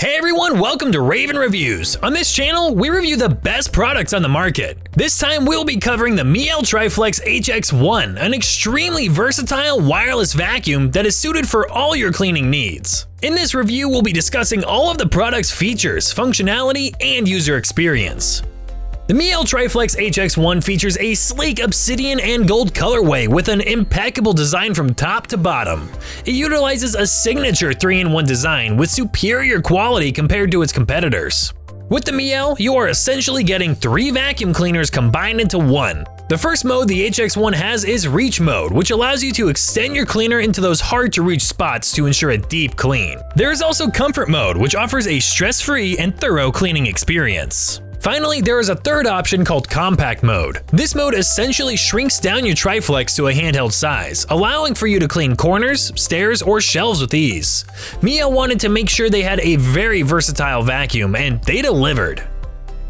Hey everyone, welcome to Raven Reviews. On this channel, we review the best products on the market. This time we'll be covering the Miele Triflex HX1, an extremely versatile wireless vacuum that is suited for all your cleaning needs. In this review, we'll be discussing all of the product's features, functionality, and user experience. The Miele Triflex HX1 features a sleek obsidian and gold colorway with an impeccable design from top to bottom. It utilizes a signature 3-in-1 design with superior quality compared to its competitors. With the Miele, you are essentially getting 3 vacuum cleaners combined into one. The first mode the HX1 has is Reach Mode, which allows you to extend your cleaner into those hard-to-reach spots to ensure a deep clean. There is also Comfort Mode, which offers a stress-free and thorough cleaning experience. Finally, there is a third option called Compact Mode. This mode essentially shrinks down your Triflex to a handheld size, allowing for you to clean corners, stairs, or shelves with ease. Miele wanted to make sure they had a very versatile vacuum, and they delivered.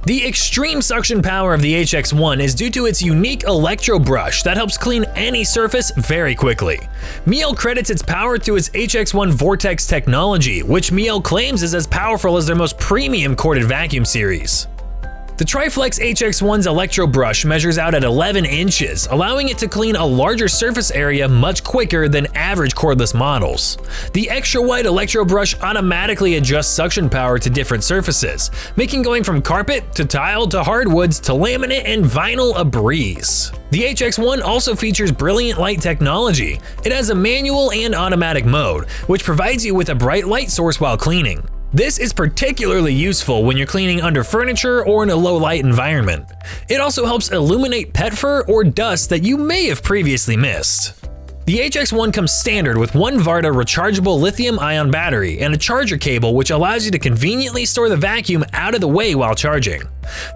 The extreme suction power of the HX1 is due to its unique electro brush that helps clean any surface very quickly. Miele credits its power to its HX1 Vortex technology, which Miele claims is as powerful as their most premium corded vacuum series. The Triflex HX1's electro brush measures out at 11 inches, allowing it to clean a larger surface area much quicker than average cordless models. The extra wide electro brush automatically adjusts suction power to different surfaces, making going from carpet to tile to hardwoods to laminate and vinyl a breeze. The HX1 also features brilliant light technology. It has a manual and automatic mode, which provides you with a bright light source while cleaning. This is particularly useful when you're cleaning under furniture or in a low light environment. It also helps illuminate pet fur or dust that you may have previously missed. The HX1 comes standard with one Varta rechargeable lithium-ion battery and a charger cable which allows you to conveniently store the vacuum out of the way while charging.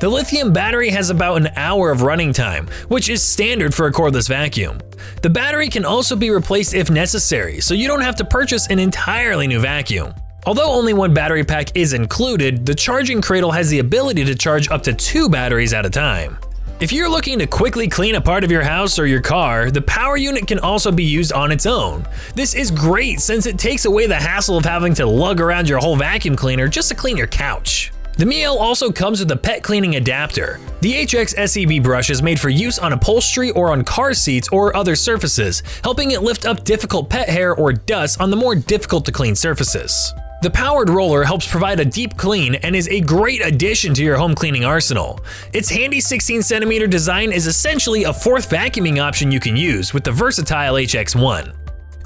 The lithium battery has about an hour of running time, which is standard for a cordless vacuum. The battery can also be replaced if necessary, so you don't have to purchase an entirely new vacuum. Although only one battery pack is included, the charging cradle has the ability to charge up to 2 batteries at a time. If you're looking to quickly clean a part of your house or your car, the power unit can also be used on its own. This is great since it takes away the hassle of having to lug around your whole vacuum cleaner just to clean your couch. The Miele also comes with a pet cleaning adapter. The HX SEB brush is made for use on upholstery or on car seats or other surfaces, helping it lift up difficult pet hair or dust on the more difficult to clean surfaces. The powered roller helps provide a deep clean and is a great addition to your home cleaning arsenal. Its handy 16cm design is essentially a 4th vacuuming option you can use with the versatile HX1.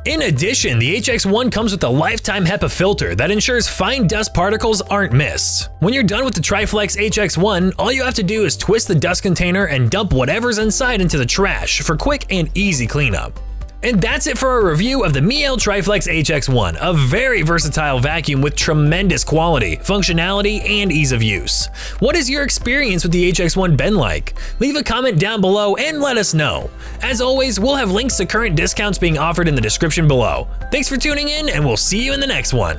In addition, the HX1 comes with a lifetime HEPA filter that ensures fine dust particles aren't missed. When you're done with the Triflex HX1, all you have to do is twist the dust container and dump whatever's inside into the trash for quick and easy cleanup. And that's it for our review of the Miele Triflex HX1, a very versatile vacuum with tremendous quality, functionality, and ease of use. What has your experience with the HX1 been like? Leave a comment down below and let us know. As always, we'll have links to current discounts being offered in the description below. Thanks for tuning in, and we'll see you in the next one.